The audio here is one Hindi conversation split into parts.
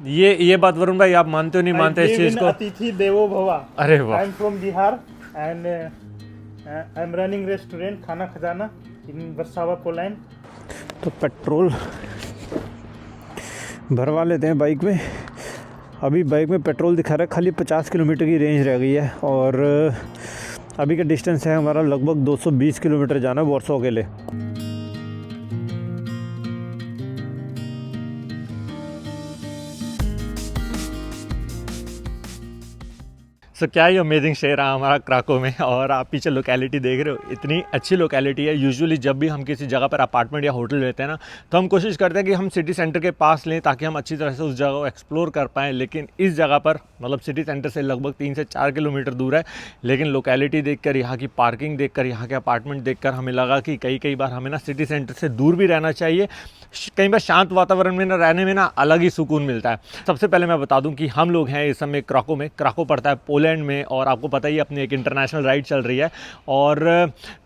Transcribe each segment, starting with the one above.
ये बात वरुण भाई आप मानते हो नहीं मानते इस चीज को? अतिथि देवो भवा। अरे वाह। I am from Bihar and I am running restaurant खाना खजाना इन वर्सावा पोलैंड। तो पेट्रोल भरवा लेते हैं बाइक में। अभी बाइक में पेट्रोल दिखा रहा है खाली 50 किलोमीटर की रेंज रह गई है और अभी का डिस्टेंस है हमारा लगभग 220 किलोमीटर जाना है वॉर्सो के लिए। सो क्या ही अमेजिंग शहर रहा हमारा क्राको में। और आप पीछे लोकेलिटी देख रहे हो, इतनी अच्छी लोकेलिटी है। यूजुअली जब भी हम किसी जगह पर अपार्टमेंट या होटल लेते हैं ना, तो हम कोशिश करते हैं कि हम सिटी सेंटर के पास लें ताकि हम अच्छी तरह से उस जगह को एक्सप्लोर कर पाएँ। लेकिन इस जगह पर मतलब सिटी सेंटर से लगभग 3 से 4 किलोमीटर दूर है। लेकिन लोकेलिटी देखकर, यहाँ की पार्किंग देखकर, यहाँ के अपार्टमेंट देखकर हमें लगा कि कई बार हमें ना सिटी सेंटर से दूर भी रहना चाहिए। कई बार शांत वातावरण में ना रहने में ना अलग ही सुकून मिलता है। सबसे पहले मैं बता दूं कि हम लोग हैं इस समय क्राको में। क्राको पड़ता है पोलैंड में और आपको पता ही अपनी एक इंटरनेशनल राइड चल रही है। और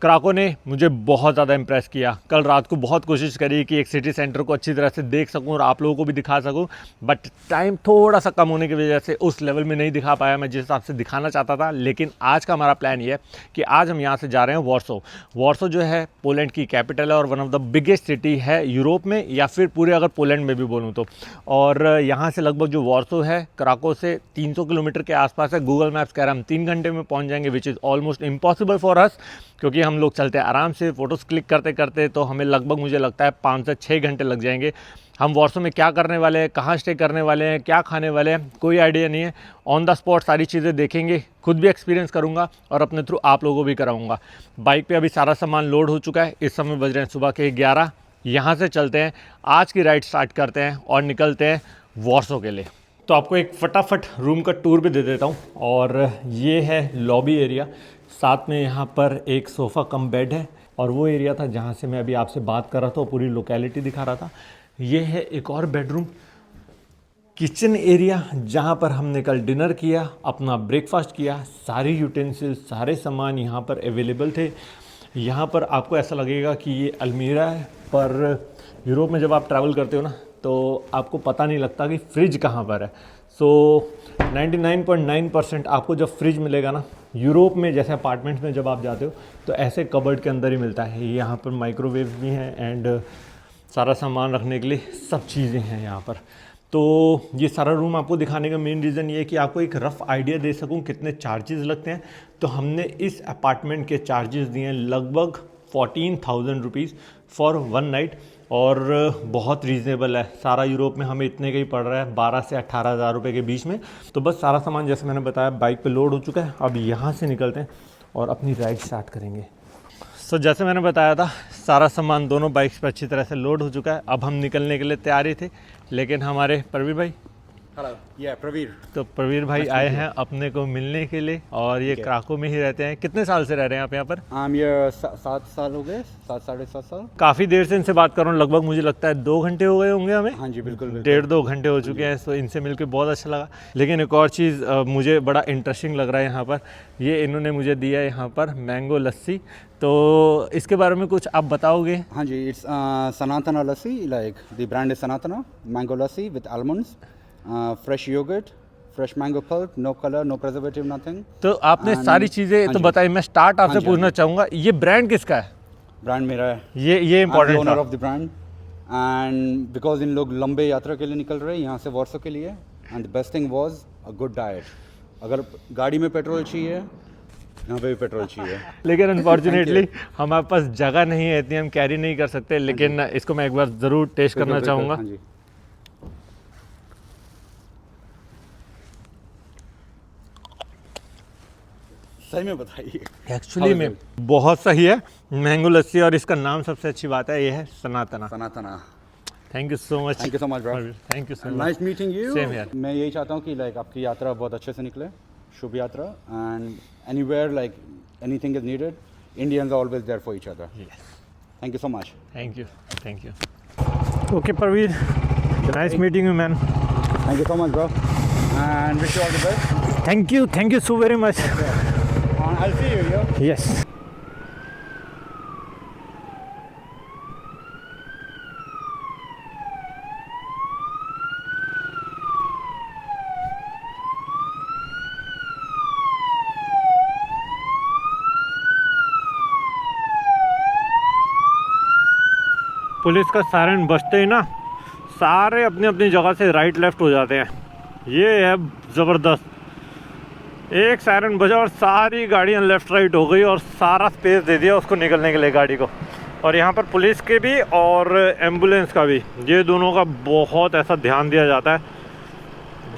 क्राको ने मुझे बहुत ज़्यादा इम्प्रेस किया। कल रात को बहुत कोशिश करी कि एक सिटी सेंटर को अच्छी तरह से देख सकूं और आप लोगों को भी दिखा सकूं, बट टाइम थोड़ा सा कम होने की वजह से उस लेवल में नहीं दिखा पाया मैं जिस हिसाब से दिखाना चाहता था। लेकिन आज का हमारा प्लान ये है कि आज हम यहाँ से जा रहे हैं वॉर्सो। वॉर्सो जो है पोलैंड की कैपिटल है और one of the biggest city है यूरोप में, या फिर पूरे अगर पोलैंड में भी बोलूँ तो। और यहाँ से लगभग जो वॉर्सो है क्राको से 300 किलोमीटर के आसपास है। गूगल मैप्स कह रहा है हम 3 घंटे में पहुँच जाएंगे, which is almost impossible for us, क्योंकि हम लोग चलते हैं आराम से, फ़ोटोज़ क्लिक करते करते तो हमें लगभग मुझे लगता है 5 से 6 घंटे लग जाएंगे। हम वॉर्सो में क्या करने वाले हैं, कहाँ स्टे करने वाले हैं, क्या खाने वाले हैं, कोई आइडिया नहीं है। ऑन द स्पॉट सारी चीज़ें देखेंगे, खुद भी एक्सपीरियंस करूँगा और अपने थ्रू आप लोगों को भी कराऊँगा। बाइक पे अभी सारा सामान लोड हो चुका है। इस समय बज रहे हैं सुबह के 11। यहाँ से चलते हैं, आज की राइड स्टार्ट करते हैं और निकलते हैं वॉर्सो के लिए। तो आपको एक फटाफट रूम का टूर भी दे देता हूँ। और ये है लॉबी एरिया, साथ में यहाँ पर एक सोफ़ा कम बेड है। और वो एरिया था जहाँ से मैं अभी आपसे बात कर रहा था, पूरी लोकेलिटी दिखा रहा था। ये है एक और बेडरूम, किचन एरिया, जहाँ पर हमने कल डिनर किया, अपना ब्रेकफास्ट किया। सारी यूटेंसिल्स, सारे सामान यहाँ पर अवेलेबल थे। यहाँ पर आपको ऐसा लगेगा कि ये अलमीरा है, पर यूरोप में जब आप ट्रैवल करते हो ना तो आपको पता नहीं लगता कि फ्रिज कहाँ पर है। सो 99.9% आपको जब फ्रिज मिलेगा ना यूरोप में, जैसे अपार्टमेंट्स में जब आप जाते हो तो ऐसे कबर्ड के अंदर ही मिलता है। यहाँ पर माइक्रोवेव भी हैं एंड सारा सामान रखने के लिए सब चीज़ें हैं यहाँ पर। तो ये सारा रूम आपको दिखाने का मेन रीज़न ये है कि आपको एक रफ़ आइडिया दे सकूँ कितने चार्जेस लगते हैं। तो हमने इस अपार्टमेंट के चार्जेस दिए हैं लगभग 14,000 रुपीज़ फॉर 1 नाइट, और बहुत रीज़नेबल है। सारा यूरोप में हमें इतने का ही पड़ रहा है, 12 से 18,000 रुपये के बीच में। तो बस सारा सामान जैसे मैंने बताया बाइक पे लोड हो चुका है। अब यहाँ से निकलते हैं और अपनी राइड स्टार्ट करेंगे। सो जैसे मैंने बताया था सारा सामान दोनों बाइक्स पर अच्छी तरह से लोड हो चुका है। अब हम निकलने के लिए तैयार ही थे, लेकिन हमारे प्रवीर भाई, प्रवीर, तो प्रवीर भाई आए हैं अपने को मिलने के लिए। और ये क्राको में ही रहते हैं। कितने साल से रह रहे हैं आप यहाँ पर? ये 7 साल हो गए, 7 साढ़े 7 साल। काफ़ी देर से इनसे बात कर रहा हूँ, लगभग मुझे लगता है 2 घंटे हो गए होंगे हमें। हाँ जी बिल्कुल, 1.5-2 घंटे हो चुके हैं। तो इनसे मिलकर बहुत अच्छा लगा। लेकिन एक और चीज़ मुझे बड़ा इंटरेस्टिंग लग रहा है यहाँ पर, ये इन्होंने मुझे दिया है यहाँ पर मैंगो लस्सी। तो इसके बारे में कुछ आप बताओगे? हाँ जी, it's Sanatana lassi, like the brand is Sanatana mango lassi with almonds, fresh yogurt, fresh mango pulp, no colour, no preservative, nothing. तो आपने सारी चीज़ें तो बताई। मैं स्टार्ट आपसे पूछना चाहूँगा, ये ब्रांड किसका है? ब्रांड मेरा है। ये important owner of the brand, and because in लोग लंबे यात्रा के लिए निकल रहे हैं यहाँ से वॉर्सो के लिए, and the best thing was a good diet. अगर गाड़ी में पेट्रोल चाहिए, यहाँ पे भी पेट्रोल चाहिए। लेकिन अनफॉर्चुनेटली हमारे पास जगह नहीं है इतनी, हम कैरी नहीं कर सकते। लेकिन इसको मैं एक बार ज़रूर टेस्ट करना चाहूँगा। हाँ जी, सही में बताइए। एक्चुअली में बहुत सही है मैंगो लस्सी, और इसका नाम सबसे अच्छी बात है ये है Sanatana. Sanatana. Thank you so much. Thank you so much bro. Thank you so much. Nice meeting you. Same here. मैं यही चाहता हूँ कि लाइक आपकी यात्रा बहुत अच्छे से निकले, शुभ यात्रा, and anywhere like anything is needed, Indians are always there for each other. Thank you so much. Thank you, thank you. Okay Pravir, nice meeting you man. Thank you so much bro, and wish you all the best. Thank you so very much. I'll see you, yo. Yes. Police का सायरन बजते ही ना सारे अपनी अपनी जगह से राइट लेफ्ट हो जाते हैं। ये है ज़बरदस्त। एक सायरन बजा और सारी गाड़ियाँ लेफ़्ट राइट हो गई और सारा स्पेस दे दिया उसको निकलने के लिए गाड़ी को। और यहाँ पर पुलिस के भी और एम्बुलेंस का भी, ये दोनों का बहुत ऐसा ध्यान दिया जाता है।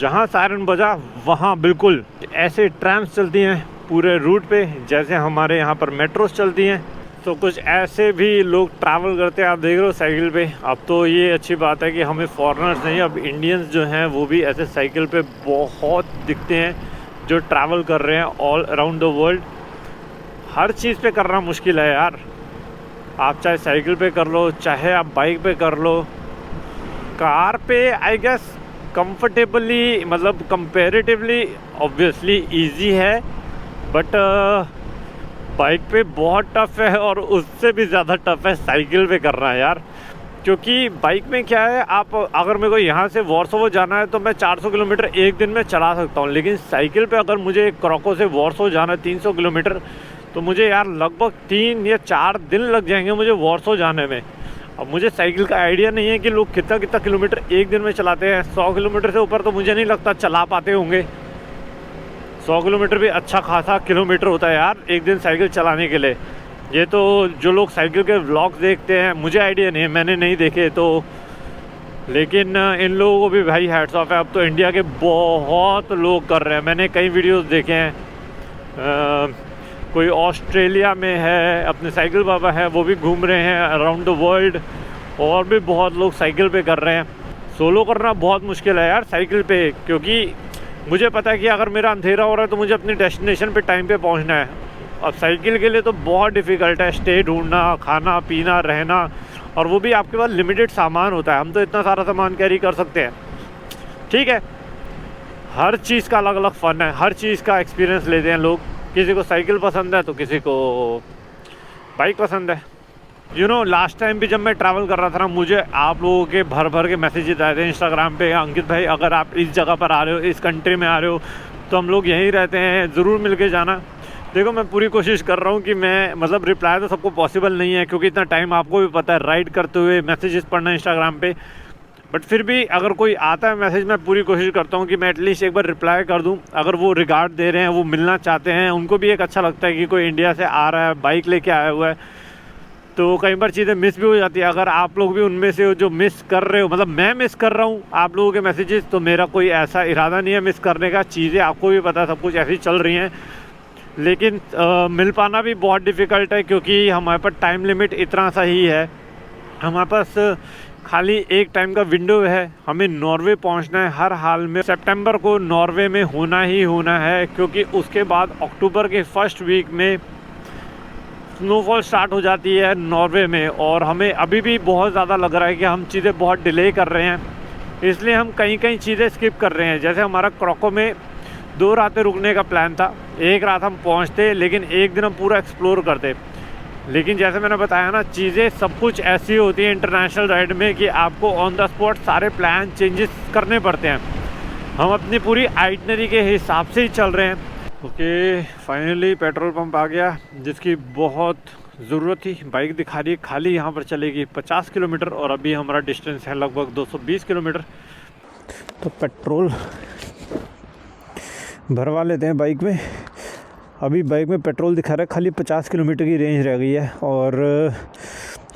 जहाँ सायरन बजा वहाँ बिल्कुल ऐसे ट्रैम्स चलती हैं पूरे रूट पे जैसे हमारे यहाँ पर मेट्रोस चलती हैं। तो कुछ ऐसे भी लोग ट्रैवल करते हैं, आप देख रहे हो साइकिल पे। अब तो ये अच्छी बात है कि हमें फॉरेनर्स नहीं, अब इंडियंस जो हैं वो भी ऐसे साइकिल पे बहुत दिखते हैं जो ट्रैवल कर रहे हैं ऑल अराउंड द वर्ल्ड। हर चीज़ पे करना मुश्किल है यार, आप चाहे साइकिल पे कर लो चाहे आप बाइक पे कर लो। कार पे आई गेस कंफर्टेबली मतलब कंपैरेटिवली ऑब्वियसली इजी है, बट बाइक पे बहुत टफ़ है और उससे भी ज़्यादा टफ़ है साइकिल पे करना है यार। क्योंकि बाइक में क्या है, आप अगर मेरे को यहाँ से वॉर्सो जाना है तो मैं 400 किलोमीटर एक दिन में चला सकता हूँ, लेकिन साइकिल पे अगर मुझे क्राको से वॉर्सो जाना है 300 किलोमीटर तो मुझे यार लगभग 3 या 4 दिन लग जाएंगे मुझे वॉर्सो जाने में। अब मुझे साइकिल का आइडिया नहीं है कि लोग कितना कितना किलोमीटर एक दिन में चलाते हैं। 100 किलोमीटर से ऊपर तो मुझे नहीं लगता चला पाते होंगे। 100 किलोमीटर भी अच्छा खासा किलोमीटर होता है यार एक दिन साइकिल चलाने के लिए। ये तो जो लोग साइकिल के व्लॉग्स देखते हैं, मुझे आइडिया नहीं है, मैंने नहीं देखे तो, लेकिन इन लोगों को भी भाई हैट्स ऑफ है। अब तो इंडिया के बहुत लोग कर रहे हैं, मैंने कई वीडियोस देखे हैं। कोई ऑस्ट्रेलिया में है, अपने साइकिल बाबा है, वो भी घूम रहे हैं अराउंड द वर्ल्ड, और भी बहुत लोग साइकिल पे कर रहे हैं। सोलो करना बहुत मुश्किल है यार साइकिल पे, क्योंकि मुझे पता है कि अगर मेरा अंधेरा हो रहा है तो मुझे अपनी डेस्टिनेशन पे टाइम पे पहुंचना है। अब साइकिल के लिए तो बहुत डिफ़िकल्ट है, स्टे ढूंढना, खाना पीना, रहना, और वो भी आपके पास लिमिटेड सामान होता है। हम तो इतना सारा सामान कैरी कर सकते हैं, ठीक है। हर चीज़ का अलग अलग फ़न है, हर चीज़ का एक्सपीरियंस लेते हैं लोग। किसी को साइकिल पसंद है तो किसी को बाइक पसंद है। यू नो लास्ट टाइम भी जब मैं ट्रैवल कर रहा था ना, मुझे आप लोगों के भर भर के मैसेजेस आए थे इंस्टाग्राम पे, अंकित भाई अगर आप इस जगह पर आ रहे हो, इस कंट्री में आ रहे हो तो हम लोग यहीं रहते हैं, ज़रूर मिल के जाना। देखो मैं पूरी कोशिश कर रहा हूँ कि मैं मतलब रिप्लाई तो सबको पॉसिबल नहीं है, क्योंकि इतना टाइम आपको भी पता है राइड करते हुए मैसेजेस पढ़ना इंस्टाग्राम पे, बट फिर भी अगर कोई आता है मैसेज, मैं पूरी कोशिश करता हूँ कि मैं एटलीस्ट एक बार रिप्लाई कर दूँ। अगर वो रिगार्ड दे रहे हैं, वो मिलना चाहते हैं, उनको भी एक अच्छा लगता है कि कोई इंडिया से आ रहा है, बाइक लेके आया हुआ है। तो कई बार चीज़ें मिस भी हो जाती है। अगर आप लोग भी उनमें से हो जो मिस कर रहे हो, मतलब मैं मिस कर रहा हूँ आप लोगों के मैसेजेस, तो मेरा कोई ऐसा इरादा नहीं है मिस करने का। चीज़ें आपको भी पता है सब कुछ ऐसी चल रही हैं, लेकिन मिल पाना भी बहुत डिफ़िकल्ट है, क्योंकि हमारे पास टाइम लिमिट इतना सा ही है। हमारे पास खाली एक टाइम का विंडो है, हमें नॉर्वे पहुंचना है हर हाल में। सितंबर को नॉर्वे में होना ही होना है, क्योंकि उसके बाद अक्टूबर के फर्स्ट वीक में स्नोफॉल स्टार्ट हो जाती है नॉर्वे में, और हमें अभी भी बहुत ज़्यादा लग रहा है कि हम चीज़ें बहुत डिले कर रहे हैं, इसलिए हम कई चीज़ें स्किप कर रहे हैं। जैसे हमारा क्राको में 2 रातें रुकने का प्लान था, एक रात हम पहुंचते लेकिन एक दिन हम पूरा एक्सप्लोर करते। लेकिन जैसे मैंने बताया ना, चीज़ें सब कुछ ऐसी होती है इंटरनेशनल राइड में कि आपको ऑन द स्पॉट सारे प्लान चेंजेस करने पड़ते हैं। हम अपनी पूरी आइटनरी के हिसाब से ही चल रहे हैं। ओके, फाइनली पेट्रोल पंप आ गया, जिसकी बहुत ज़रूरत थी। बाइक दिखा रही है खाली यहाँ पर चलेगी 50 किलोमीटर, और अभी हमारा डिस्टेंस है लगभग 220 किलोमीटर। तो पेट्रोल भरवा लेते हैं बाइक में। अभी बाइक में पेट्रोल दिखा रहा है खाली 50 किलोमीटर की रेंज रह गई है, और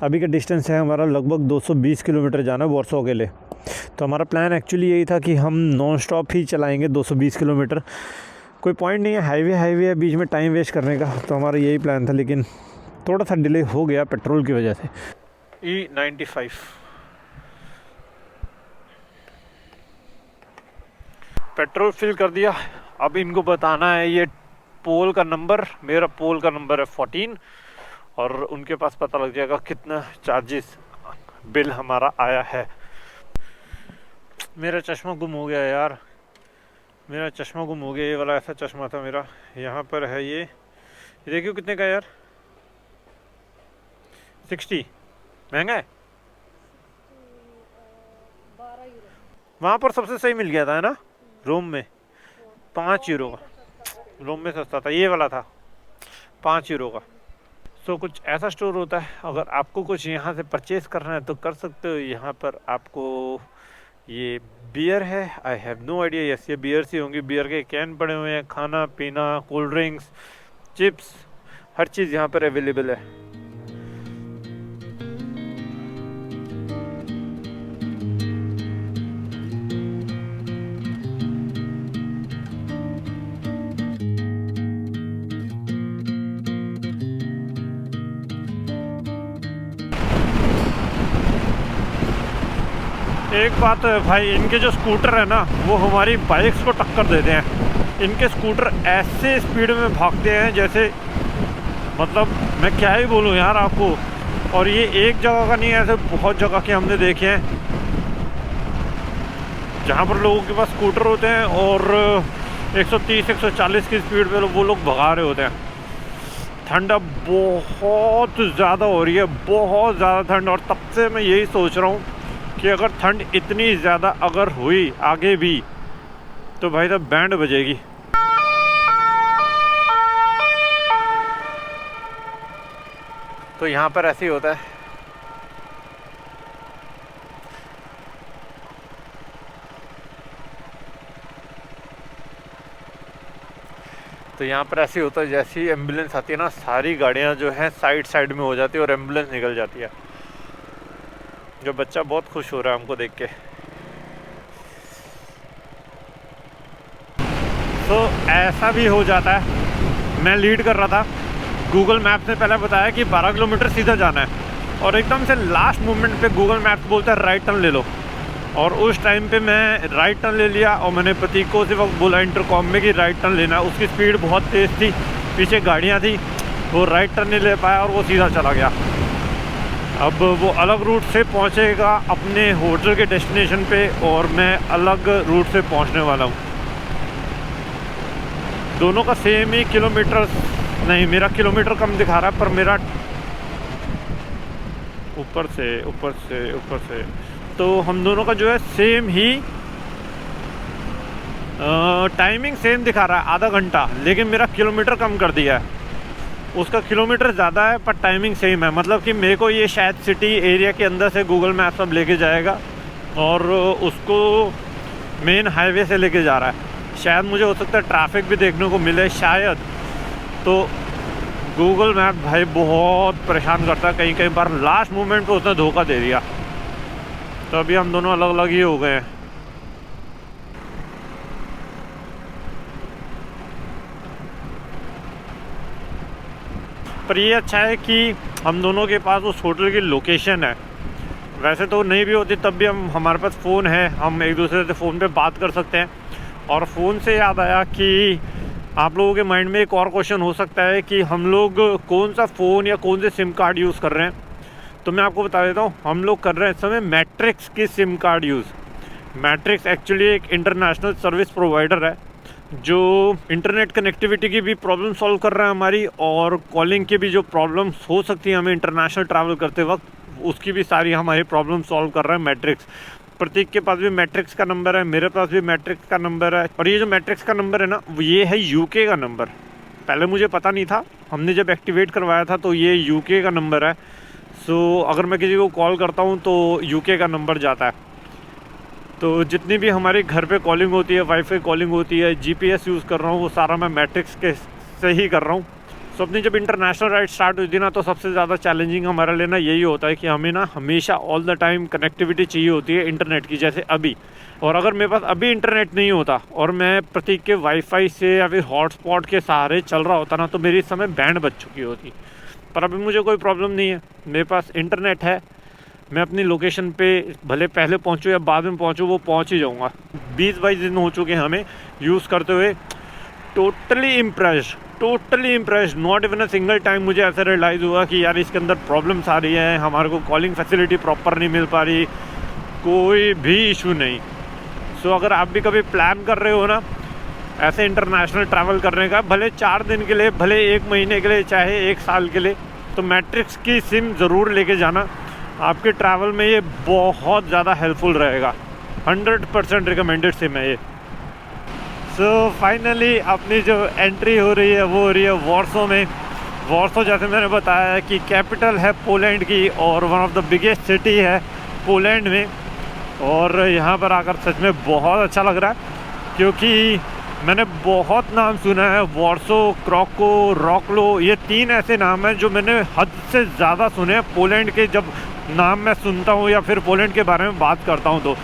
अभी का डिस्टेंस है हमारा लगभग 220 किलोमीटर जाना है वॉर्सो के लिए। तो हमारा प्लान एक्चुअली यही था कि हम नॉन स्टॉप ही चलाएंगे 220 किलोमीटर। कोई पॉइंट नहीं है, हाईवे है, बीच में टाइम वेस्ट करने का, तो हमारा यही प्लान था, लेकिन थोड़ा सा डिले हो गया पेट्रोल की वजह से। E95 पेट्रोल फिल कर दिया। अब इनको बताना है ये पोल का नंबर, मेरा पोल का नंबर है 14, और उनके पास पता लग जाएगा कितना चार्जेस बिल हमारा आया है। मेरा चश्मा गुम हो गया यार, मेरा चश्मा गुम हो गया। ये वाला ऐसा चश्मा था मेरा, यहाँ पर है ये देखियो कितने का यार, 60। महंगा है। 12 यूरो। वहाँ पर सबसे सही मिल गया था, है ना, रोम में 5 यूरो का। रोम में सस्ता था, ये वाला था 5 यूरो का। सो कुछ ऐसा स्टोर होता है, अगर आपको कुछ यहाँ से परचेज़ करना है तो कर सकते हो। यहाँ पर आपको ये बियर है, I have no idea, yes ये बियर सी होंगी, बियर के कैन पड़े हुए हैं, खाना पीना, कोल्ड ड्रिंक्स, चिप्स, हर चीज़ यहाँ पर अवेलेबल है। एक बात है भाई, इनके जो स्कूटर है ना वो हमारी बाइक्स को टक्कर देते हैं। इनके स्कूटर ऐसे स्पीड में भागते हैं जैसे, मतलब मैं क्या ही बोलूँ यार आपको। और ये एक जगह का नहीं है, ऐसे बहुत जगह के हमने देखे हैं जहाँ पर लोगों के पास स्कूटर होते हैं और 130-140 की स्पीड पे वो लोग भगा रहे होते हैं। ठंड अब बहुत ज़्यादा हो रही है, बहुत ज़्यादा ठंड। और तब से मैं यही सोच रहा हूँ कि अगर ठंड इतनी ज़्यादा अगर हुई आगे भी तो भाई साहब बैंड बजेगी। तो यहाँ पर ऐसे ही होता है। तो यहाँ पर ऐसे ही होता है, जैसे ही एम्बुलेंस आती है ना, सारी गाड़ियाँ जो हैं साइड में हो जाती है और एम्बुलेंस निकल जाती है। जो बच्चा बहुत खुश हो रहा है हमको देख के। तो ऐसा भी हो जाता है, मैं लीड कर रहा था, गूगल मैप्स ने पहले बताया कि 12 किलोमीटर सीधा जाना है और एकदम से लास्ट मोमेंट पे गूगल मैप्स बोलता है राइट टर्न ले लो। और उस टाइम पे मैं राइट टर्न ले लिया और मैंने प्रतीक को उसी वक्त बोला इंटरकॉम में कि राइट टर्न लेना। उसकी स्पीड बहुत तेज़ थी, पीछे गाड़ियाँ थी, वो राइट टर्न नहीं ले पाया और वो सीधा चला गया। अब वो अलग रूट से पहुंचेगा अपने होटल के डेस्टिनेशन पे और मैं अलग रूट से पहुंचने वाला हूं। दोनों का सेम ही किलोमीटर नहीं, मेरा किलोमीटर कम दिखा रहा है पर मेरा ऊपर से तो हम दोनों का जो है सेम ही टाइमिंग सेम दिखा रहा है, आधा घंटा, लेकिन मेरा किलोमीटर कम कर दिया है। उसका किलोमीटर ज़्यादा है पर टाइमिंग सेम है। मतलब कि मेरे को ये शायद सिटी एरिया के अंदर से गूगल मैप्स अब लेके जाएगा और उसको मेन हाईवे से लेके जा रहा है। शायद मुझे हो सकता है ट्रैफिक भी देखने को मिले शायद। तो गूगल मैप भाई बहुत परेशान करता है, कहीं कहीं बार लास्ट मोमेंट पे उसने धोखा दे दिया। तो अभी हम दोनों अलग अलग ही हो गए हैं। पर ये अच्छा है कि हम दोनों के पास उस होटल की लोकेशन है। वैसे तो नहीं भी होती तब भी हमारे पास फ़ोन है, हम एक दूसरे से फ़ोन पे बात कर सकते हैं। और फ़ोन से याद आया कि आप लोगों के माइंड में एक और क्वेश्चन हो सकता है कि हम लोग कौन सा फ़ोन या कौन से सिम कार्ड यूज़ कर रहे हैं। तो मैं आपको बता देता हूँ, हम लोग कर रहे हैं इस समय मैट्रिक्स की SIM card use. Matrix actually एक इंटरनेशनल सर्विस प्रोवाइडर है जो इंटरनेट कनेक्टिविटी की भी प्रॉब्लम सॉल्व कर रहा है हमारी, और कॉलिंग की भी जो प्रॉब्लम्स हो सकती है हमें इंटरनेशनल ट्रैवल करते वक्त, उसकी भी सारी हमारी प्रॉब्लम सॉल्व कर रहा है मैट्रिक्स। प्रतीक के पास भी मैट्रिक्स का नंबर है, मेरे पास भी मैट्रिक्स का नंबर है। और ये जो मैट्रिक्स का नंबर है ना, ये है यूके का नंबर। पहले मुझे पता नहीं था, हमने जब एक्टिवेट करवाया था तो ये यूके का नंबर है। सो अगर मैं किसी को कॉल करता हूँ तो यूके का नंबर जाता है। तो जितनी भी हमारे घर पे कॉलिंग होती है, वाईफाई कॉलिंग होती है, जीपीएस यूज़ कर रहा हूँ, वो सारा मैं मैट्रिक्स के से ही कर रहा हूँ। सो अपनी जब इंटरनेशनल राइड स्टार्ट हुई थी ना, तो सबसे ज़्यादा चैलेंजिंग हमारा लेना यही होता है कि हमें ना हमेशा ऑल द टाइम कनेक्टिविटी चाहिए होती है इंटरनेट की, जैसे अभी। और अगर मेरे पास अभी इंटरनेट नहीं होता और मैं प्रतीक के वाईफाई से या फिर हॉटस्पॉट के सहारे चल रहा होता ना, तो मेरी इस समय बैंड बज चुकी होती। पर अभी मुझे कोई प्रॉब्लम नहीं है, मेरे पास इंटरनेट है। मैं अपनी लोकेशन पे भले पहले पहुंचूँ या बाद में पहुंचूँ, वो पहुंच ही जाऊंगा। 20-22 दिन हो चुके हैं हमें यूज़ करते हुए। Totally impressed, not even a single time मुझे ऐसा रियलाइज़ हुआ कि यार इसके अंदर प्रॉब्लम्स आ रही हैं, हमारे को कॉलिंग फैसिलिटी प्रॉपर नहीं मिल पा रही, कोई भी इशू नहीं। सो अगर आप भी कभी प्लान कर रहे हो ना ऐसे इंटरनेशनल ट्रैवल करने का, भले 4 दिन के लिए, भले 1 महीने के लिए, चाहे 1 साल के लिए, तो मैट्रिक्स की सिम ज़रूर लेके जाना। आपके ट्रैवल में ये बहुत ज़्यादा हेल्पफुल रहेगा। 100% रिकमेंडेड सिम है ये। सो फाइनली अपनी जो एंट्री हो रही है वो हो रही है वॉर्सो में। वॉर्सो जैसे मैंने बताया है कि कैपिटल है पोलैंड की और one of the biggest city है पोलैंड में। और यहाँ पर आकर सच में बहुत अच्छा लग रहा है क्योंकि मैंने बहुत नाम सुना है, वॉर्सो, क्राको, रॉकलो, ये 3 ऐसे नाम हैं जो मैंने हद से ज़्यादा सुने हैं पोलैंड के। जब नाम मैं सुनता हूँ या फिर पोलैंड के बारे में बात करता हूँ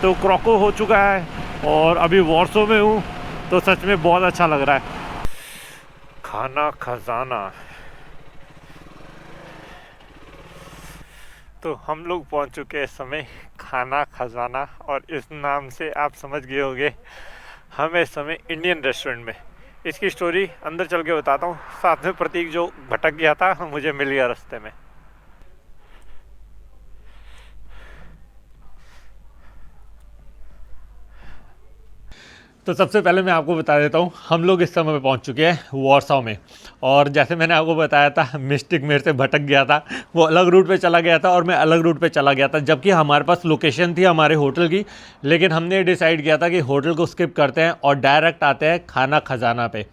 तो क्राको हो चुका है और अभी वॉर्सो में हूँ, तो सच में बहुत अच्छा लग रहा है। खाना खजाना, तो हम लोग पहुँच चुके हैं इस समय खाना खजाना, और इस नाम से आप समझ गए होंगे हम इस समय इंडियन रेस्टोरेंट में। इसकी स्टोरी अंदर चल के बताता हूँ, साथ में प्रतीक जो भटक गया था मुझे मिल गया रास्ते में। तो सबसे पहले मैं आपको बता देता हूँ हम लोग इस समय पहुँच चुके हैं वॉर्सो में। और जैसे मैंने आपको बताया था मिस्टिक मेरे से भटक गया था, वो अलग रूट पे चला गया था और मैं अलग रूट पे चला गया था, जबकि हमारे पास लोकेशन थी हमारे होटल की। लेकिन हमने डिसाइड किया था कि होटल को स्किप करते हैं और डायरेक्ट आते हैं खाना खजाना पे।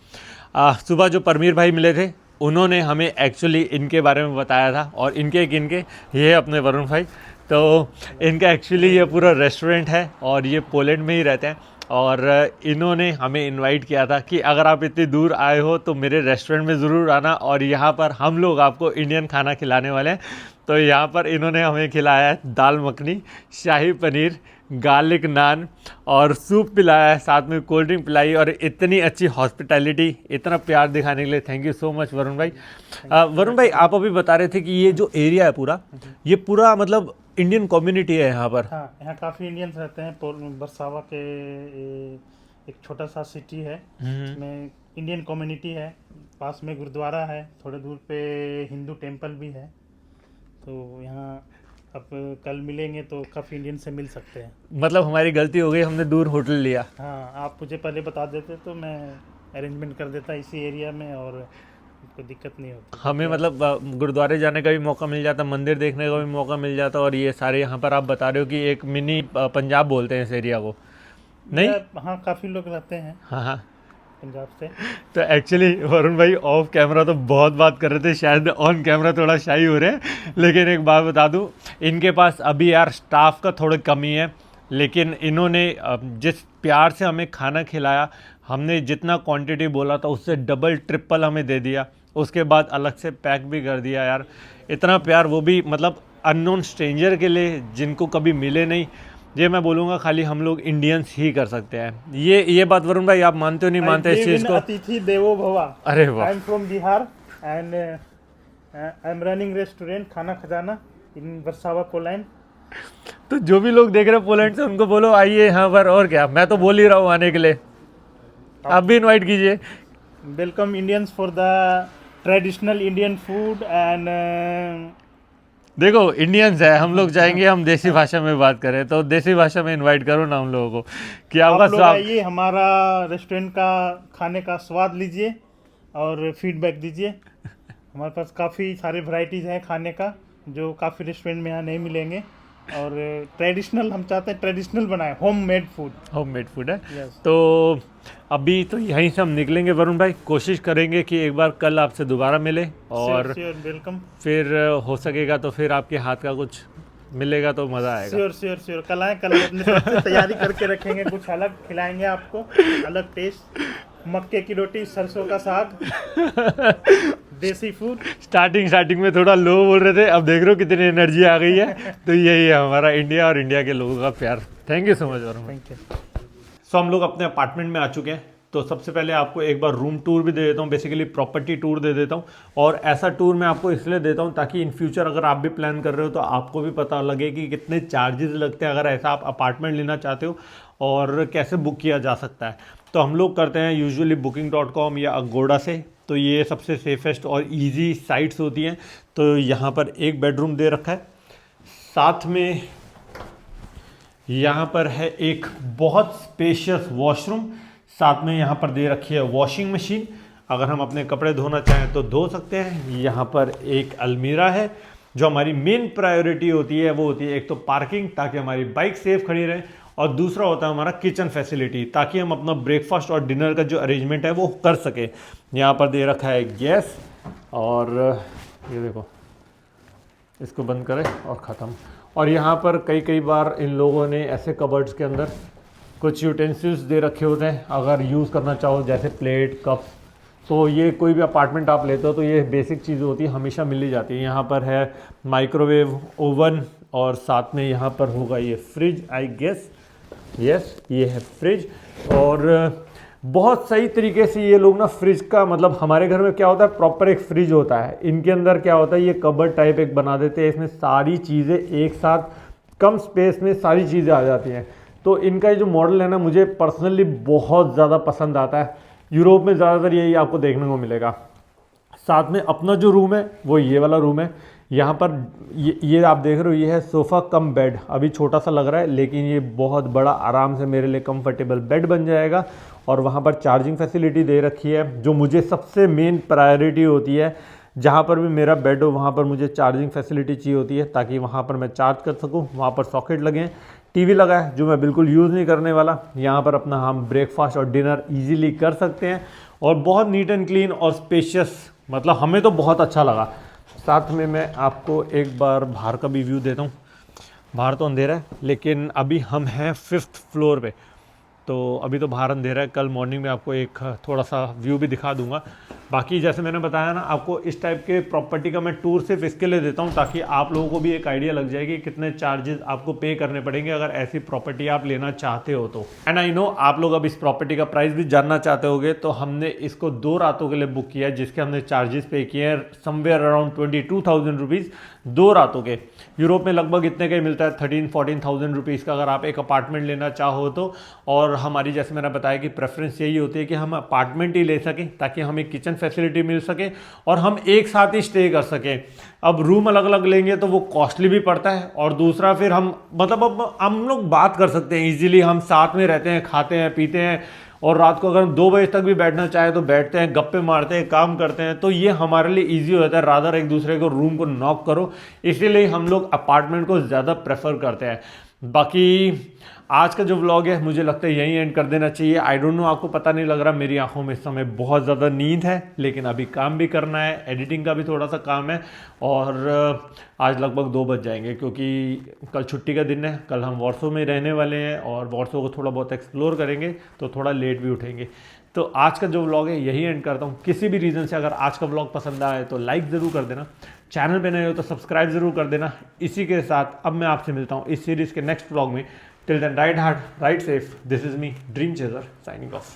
सुबह जो परमीर भाई मिले थे उन्होंने हमें एक्चुअली इनके बारे में बताया था, और इनके ये है अपने वरुण भाई। तो इनका एक्चुअली ये पूरा रेस्टोरेंट है और ये पोलैंड में ही रहते हैं। और इन्होंने हमें इनवाइट किया था कि अगर आप इतनी दूर आए हो तो मेरे रेस्टोरेंट में ज़रूर आना, और यहाँ पर हम लोग आपको इंडियन खाना खिलाने वाले हैं। तो यहाँ पर इन्होंने हमें खिलाया है दाल मखनी, शाही पनीर, गार्लिक नान और सूप पिलाया है, साथ में कोल्ड ड्रिंक पिलाई, और इतनी अच्छी हॉस्पिटैलिटी, इतना प्यार दिखाने के लिए thank you so much Varun भाई। वरुण भाई, आप अभी बता रहे थे कि ये जो एरिया है पूरा, ये पूरा मतलब इंडियन कम्युनिटी है यहाँ पर। हाँ, यहाँ काफ़ी इंडियंस रहते हैं। बरसावा के एक छोटा सा सिटी है, इसमें इंडियन कम्युनिटी है। पास में गुरुद्वारा है, थोड़े दूर पे हिंदू टेम्पल भी है। तो यहाँ अब कल मिलेंगे तो काफ़ी इंडियन से मिल सकते हैं। मतलब हमारी गलती हो गई, हमने दूर होटल लिया। हाँ, आप मुझे पहले बता देते तो मैं अरेंजमेंट कर देता इसी एरिया में और कोई दिक्कत नहीं होती। हमें मतलब गुरुद्वारे जाने का भी मौका मिल जाता, मंदिर देखने का भी मौका मिल जाता, और ये सारे यहाँ पर आप बता रहे हो कि एक मिनी पंजाब बोलते हैं इस एरिया को, नहीं? हाँ, काफ़ी लोग रहते हैं हाँ पंजाब से। तो एक्चुअली वरुण भाई ऑफ कैमरा तो बहुत बात कर रहे थे, शायद ऑन कैमरा थोड़ा शाई हो रहे हैं। लेकिन एक बात बता दूं, इनके पास अभी यार स्टाफ का थोड़ी कमी है, लेकिन इन्होंने जिस प्यार से हमें खाना खिलाया, हमने जितना क्वांटिटी बोला था उससे डबल ट्रिपल हमें दे दिया, उसके बाद अलग से पैक भी कर दिया। यार इतना प्यार, वो भी मतलब अननोन स्ट्रेंजर के लिए जिनको कभी मिले नहीं। ये मैं बोलूँगा खाली हम लोग इंडियंस ही कर सकते हैं। ये बात वरुण भाई आप मानते हो नहीं मानते इस चीज़ को? अतिथि देवो भवा। अरे वाह। I am from Bihar and I am running restaurant खाना खजाना इन वर्सावा पोलैंड। तो जो भी लोग देख रहे हैं पोलैंड से, उनको बोलो आइए यहाँ पर, और क्या, मैं तो बोल ही रहा हूँ आने के लिए, आप भी इनवाइट कीजिए। Welcome Indians for the traditional Indian food and देखो इंडियंस है हम लोग, जाएंगे हम देसी भाषा में बात करें तो देसी भाषा में इनवाइट करो ना हम लोगों को कि आपका लोग आइए, हमारा रेस्टोरेंट का खाने का स्वाद लीजिए और फीडबैक दीजिए। हमारे पास काफ़ी सारे वैरायटीज़ हैं खाने का जो काफ़ी रेस्टोरेंट में यहाँ नहीं मिलेंगे, और ट्रेडिशनल हम चाहते हैं ट्रेडिशनल बनाए, होममेड फूड है। Yes. तो अभी तो यहीं से हम निकलेंगे वरुण भाई, कोशिश करेंगे कि एक बार कल आपसे दोबारा मिले, और वेलकम। फिर हो सकेगा तो फिर आपके हाथ का कुछ मिलेगा तो मज़ा आएगा। श्योर कल आए, कल अपने तरफ से तैयारी करके रखेंगे, कुछ अलग खिलाएंगे आपको, अलग टेस्ट। मक्के की रोटी, सरसों का साग, देसी फूड। स्टार्टिंग में थोड़ा लो बोल रहे थे, अब देख रहे हो कितनी एनर्जी आ गई है। तो यही है हमारा इंडिया और इंडिया के लोगों का प्यार। Thank you so much Varun. Thank you. So हम लोग अपने अपार्टमेंट में आ चुके हैं। तो सबसे पहले आपको एक बार रूम टूर भी दे देता हूँ, बेसिकली प्रॉपर्टी टूर दे देता हूँ। और ऐसा टूर मैं आपको इसलिए देता हूँ ताकि इन फ्यूचर अगर आप भी प्लान कर रहे हो तो आपको भी पता लगे कि कितने चार्जेस लगते हैं अगर ऐसा आप अपार्टमेंट लेना चाहते हो, और कैसे बुक किया जा सकता है। तो हम लोग करते हैं यूजुअली booking.com या अगोड़ा से, तो ये सबसे सेफेस्ट और इजी साइट्स होती हैं। तो यहाँ पर एक बेडरूम दे रखा है, साथ में यहाँ पर है एक बहुत स्पेशियस वॉशरूम, साथ में यहाँ पर दे रखी है वॉशिंग मशीन, अगर हम अपने कपड़े धोना चाहें तो धो सकते हैं। यहाँ पर एक अलमीरा है। जो हमारी मेन प्रायोरिटी होती है वो होती है एक तो पार्किंग, ताकि हमारी बाइक सेफ खड़ी रहे, और दूसरा होता है हमारा किचन फैसिलिटी, ताकि हम अपना ब्रेकफास्ट और डिनर का जो अरेंजमेंट है वो कर सकें। यहाँ पर दे रखा है गैस, और ये देखो, इसको बंद करें और ख़त्म। और यहाँ पर कई बार इन लोगों ने ऐसे कबर्ड्स के अंदर कुछ यूटेंसिल्स दे रखे होते हैं, अगर यूज़ करना चाहो, जैसे प्लेट, कप। तो ये कोई भी अपार्टमेंट आप लेते हो तो ये बेसिक चीज़ होती है, हमेशा मिल ही जाती है। यहाँ पर है माइक्रोवेव, ओवन, और साथ में यहाँ पर होगा ये फ्रिज, आई गेस, यस ये है फ्रिज। और बहुत सही तरीके से ये लोग ना फ्रिज का, मतलब हमारे घर में क्या होता है, प्रॉपर एक फ्रिज होता है, इनके अंदर क्या होता है, ये कबर्ड टाइप एक बना देते हैं, इसमें सारी चीज़ें एक साथ कम स्पेस में सारी चीज़ें आ जाती हैं। तो इनका ये जो मॉडल है ना, मुझे पर्सनली बहुत ज़्यादा पसंद आता है। यूरोप में ज़्यादातर यही आपको देखने को मिलेगा। साथ में अपना जो रूम है वो ये वाला रूम है। यहाँ पर ये आप देख रहे हो, ये है सोफ़ा कम बेड। अभी छोटा सा लग रहा है लेकिन ये बहुत बड़ा, आराम से मेरे लिए कंफर्टेबल बेड बन जाएगा। और वहाँ पर चार्जिंग फैसिलिटी दे रखी है, जो मुझे सबसे मेन प्रायोरिटी होती है। जहाँ पर भी मेरा बेड हो वहाँ पर मुझे चार्जिंग फैसिलिटी चाहिए होती है, ताकि वहाँ पर मैं चार्ज कर सकूँ। वहाँ पर सॉकेट लगे हैं, टीवी लगा है जो मैं बिल्कुल यूज़ नहीं करने वाला। यहाँ पर अपना हम ब्रेकफास्ट और डिनर इजीली कर सकते हैं, और बहुत नीट एंड क्लीन और स्पेशियस, मतलब हमें तो बहुत अच्छा लगा। साथ में मैं आपको एक बार बाहर का भी व्यू देता हूँ। बाहर तो अंधेरा है, लेकिन अभी हम हैं 5th फ्लोर पे, तो अभी तो बाहर अंधेरा है। कल मॉर्निंग में आपको एक थोड़ा सा व्यू भी दिखा दूंगा। बाकी जैसे मैंने बताया ना, आपको इस टाइप के प्रॉपर्टी का मैं टूर सिर्फ इसके लिए देता हूं, ताकि आप लोगों को भी एक आइडिया लग जाए कि कितने चार्जेस आपको पे करने पड़ेंगे अगर ऐसी प्रॉपर्टी आप लेना चाहते हो तो। एंड आई नो आप लोग अब इस प्रॉपर्टी का प्राइस भी जानना चाहते होगे, तो हमने इसको 2 रातों के लिए बुक किया है, जिसके हमने चार्जेस पे किए हैं समवेयर अराउंड 22,000 रुपीज़ 2 रातों के। यूरोप में लगभग इतने का ही मिलता है, 13-14,000 रुपीज़ का, अगर आप एक अपार्टमेंट लेना चाहो तो। और हमारी, जैसे मैंने बताया कि प्रेफरेंस यही होती है कि हम अपार्टमेंट ही ले सकें, ताकि हमें किचन फैसिलिटी मिल सके और हम एक साथ ही स्टे कर सकें। अब रूम अलग अलग लेंगे तो वो कॉस्टली भी पड़ता है, और दूसरा फिर हम, मतलब अब हम लोग बात कर सकते हैं ईजिली, हम साथ में रहते हैं, खाते हैं, पीते हैं, और रात को अगर हम 2 बजे तक भी बैठना चाहे तो बैठते हैं, गप्पे मारते हैं, काम करते हैं। तो ये हमारे लिए ईजी हो जाता है, रादर एक दूसरे को रूम को नॉक करो। इसीलिए हम लोग अपार्टमेंट को ज़्यादा प्रेफर करते हैं। बाकी आज का जो व्लॉग है मुझे लगता है यहीं एंड कर देना चाहिए। आई डोंट नो, आपको पता नहीं लग रहा, मेरी आंखों में इस समय बहुत ज़्यादा नींद है, लेकिन अभी काम भी करना है, एडिटिंग का भी थोड़ा सा काम है। और आज लगभग 2 बज जाएंगे, क्योंकि कल छुट्टी का दिन है। कल हम वॉर्सो में रहने वाले हैं और वॉर्सो को थोड़ा बहुत एक्सप्लोर करेंगे, तो थोड़ा लेट भी उठेंगे। तो आज का जो व्लॉग है यही एंड करता हूँ। किसी भी रीज़न से अगर आज का व्लॉग पसंद आए तो लाइक ज़रूर कर देना, चैनल पे नए हो तो सब्सक्राइब ज़रूर कर देना। इसी के साथ अब मैं आपसे मिलता हूँ इस सीरीज़ के नेक्स्ट व्लॉग में। Till then, ride hard, ride safe. This is me, dream chaser, signing of.